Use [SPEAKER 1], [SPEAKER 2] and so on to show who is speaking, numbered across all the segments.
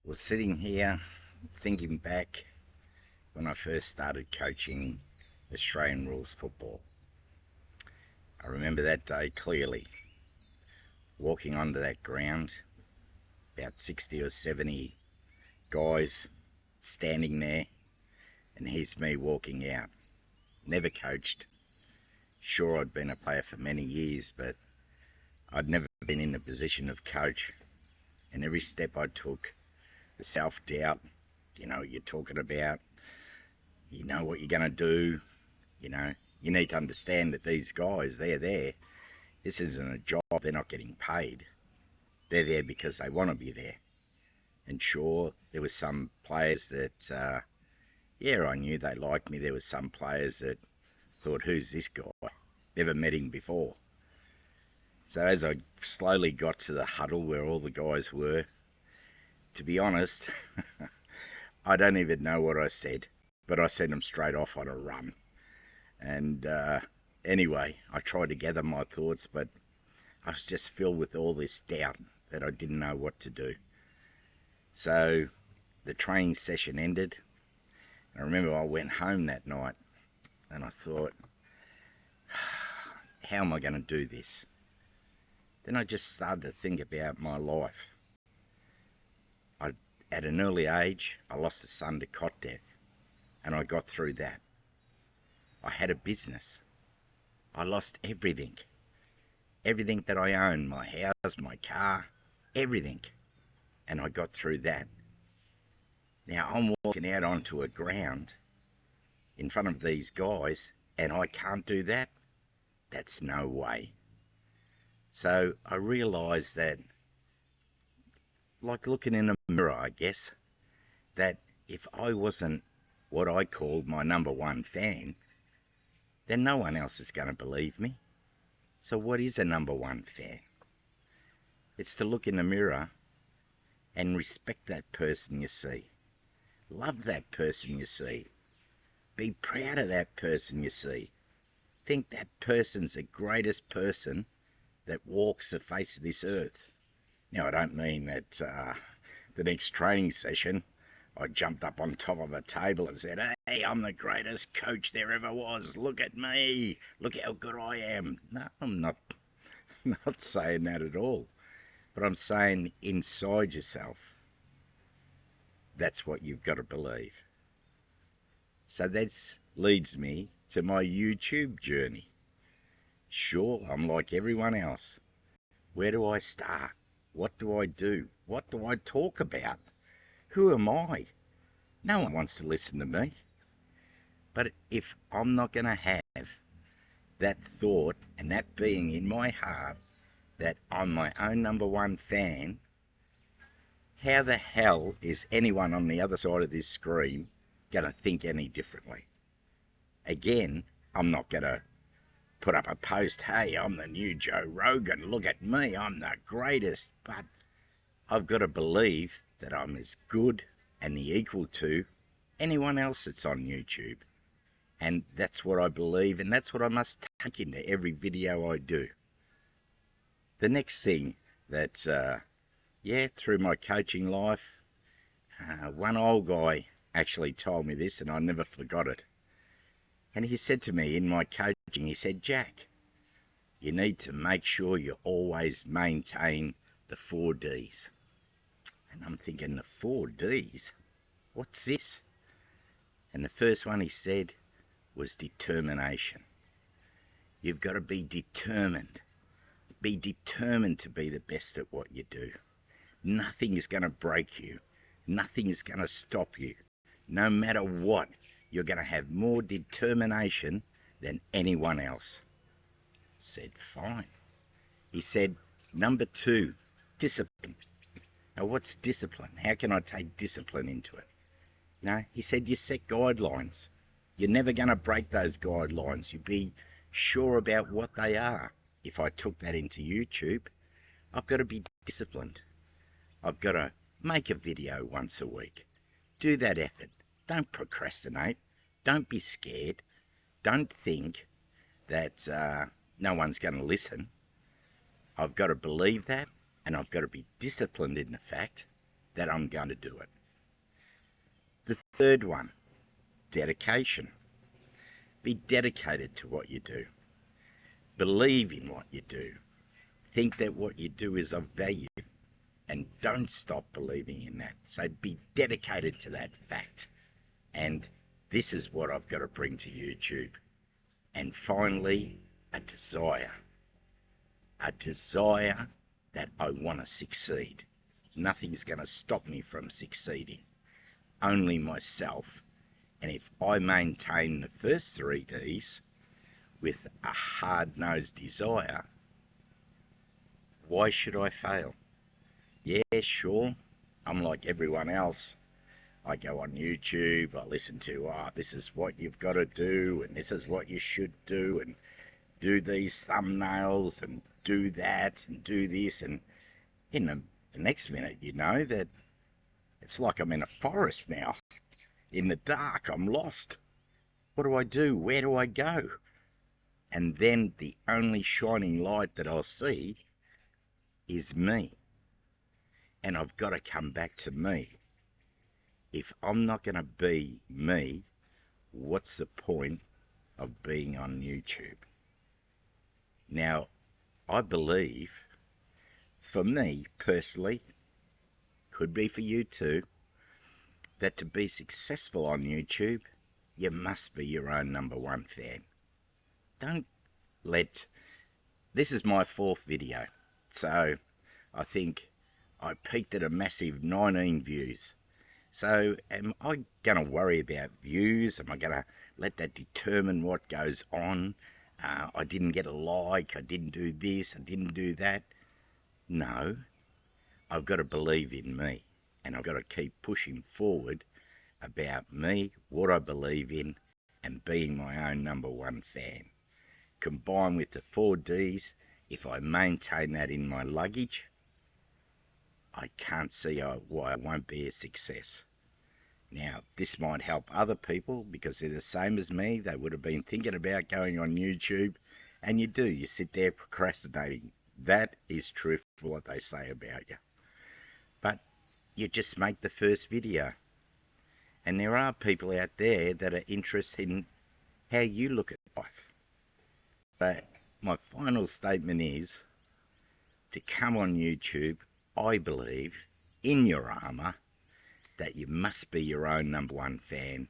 [SPEAKER 1] Was sitting here thinking back when I first started coaching Australian rules football. I remember that day clearly, walking onto that ground, about 60 or 70 guys standing there, and here's me walking out. Never coached. Sure, I'd been a player for many years, but I'd never been in a position of coach. And every step I took, the self-doubt, you know what you're talking about, you know what you're going to do, you need to understand that these guys, they're there. This isn't a job, they're not getting paid. They're there because they want to be there. And sure, there were some players that, I knew they liked me. There were some players that thought, who's this guy? Never met him before. So as I slowly got to the huddle where all the guys were, to be honest, I don't even know what I said, but I sent them straight off on a run. And anyway, I tried to gather my thoughts, but I was just filled with all this doubt that I didn't know what to do. So the training session ended. I remember I went home that night and I thought, how am I going to do this? Then I just started to think about my life. At an early age, I lost a son to cot death, and I got through that. I had a business. I lost everything. Everything that I owned, my house, my car, everything. And I got through that. Now I'm walking out onto a ground in front of these guys, and I can't do that. That's no way. So I realised that, like looking in a mirror, I guess, that if I wasn't what I called my number one fan, then no one else is going to believe me. So what is a number one fan? It's to look in the mirror and respect that person you see. Love that person you see. Be proud of that person you see. Think that person's the greatest person that walks the face of this earth. Now, I don't mean that the next training session I jumped up on top of a table and said, hey, I'm the greatest coach there ever was. Look at me. Look how good I am. No, I'm not saying that at all. But I'm saying inside yourself, that's what you've got to believe. So that leads me to my YouTube journey. Sure, I'm like everyone else. Where do I start? What do I do? What do I talk about? Who am I? No one wants to listen to me. But if I'm not going to have that thought and that being in my heart that I'm my own number one fan, how the hell is anyone on the other side of this screen going to think any differently? Again, I'm not going to put up a post, hey, I'm the new Joe Rogan, look at me, I'm the greatest. But I've got to believe that I'm as good and the equal to anyone else that's on YouTube. And that's what I believe, and that's what I must take into every video I do. The next thing that, through my coaching life, one old guy actually told me this, and I never forgot it. And he said to me in my coaching, he said, Jack, you need to make sure you always maintain the 4 Ds. And I'm thinking, the 4 Ds? What's this? And the first one he said was determination. You've got to be determined. Be determined to be the best at what you do. Nothing is going to break you. Nothing is going to stop you. No matter what, you're going to have more determination than anyone else. I said, fine. He said, number 2, discipline. Now, what's discipline? How can I take discipline into it? He said, you set guidelines. You're never going to break those guidelines. You be sure about what they are. If I took that into YouTube, I've got to be disciplined. I've got to make a video once a week. Do that effort. Don't procrastinate. Don't be scared. Don't think that no one's going to listen. I've got to believe that, and I've got to be disciplined in the fact that I'm going to do it. The third one, dedication. Be dedicated to what you do. Believe in what you do. Think that what you do is of value, and don't stop believing in that. So be dedicated to that fact. And this is what I've got to bring to YouTube. And finally, a desire. A desire that I want to succeed. Nothing's going to stop me from succeeding. Only myself. And if I maintain the first 3 Ds with a hard-nosed desire, why should I fail? Yeah, sure, I'm like everyone else. I go on YouTube, I listen to, this is what you've got to do, and this is what you should do, and do these thumbnails, and do that, and do this, and in the next minute, you know, that it's like I'm in a forest now. In the dark, I'm lost. What do I do? Where do I go? And then the only shining light that I'll see is me. And I've got to come back to me. If I'm not going to be me, what's the point of being on YouTube? Now, I believe, for me personally, could be for you too, that to be successful on YouTube, you must be your own #1 fan. Don't let... This is my 4th video, so I think I peaked at a massive 19 views. So am I going to worry about views? Am I going to let that determine what goes on? I didn't get a like, I didn't do this, I didn't do that. No, I've got to believe in me, and I've got to keep pushing forward about me, what I believe in, and being my own #1 fan. Combined with the 4 Ds, if I maintain that in my luggage, I can't see why I won't be a success. Now, this might help other people because they're the same as me. They would have been thinking about going on YouTube, and you do. You sit there procrastinating. That is truthful what they say about you. But you just make the first video. And there are people out there that are interested in how you look at life. But my final statement is to come on YouTube, I believe, in your armour, that you must be your own #1 fan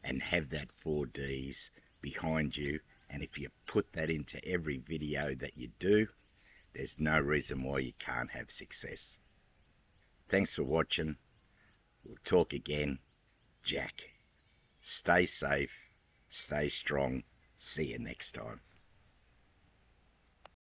[SPEAKER 1] and have that 4 Ds behind you. And if you put that into every video that you do, there's no reason why you can't have success. Thanks for watching. We'll talk again. Jack. Stay safe. Stay strong. See you next time.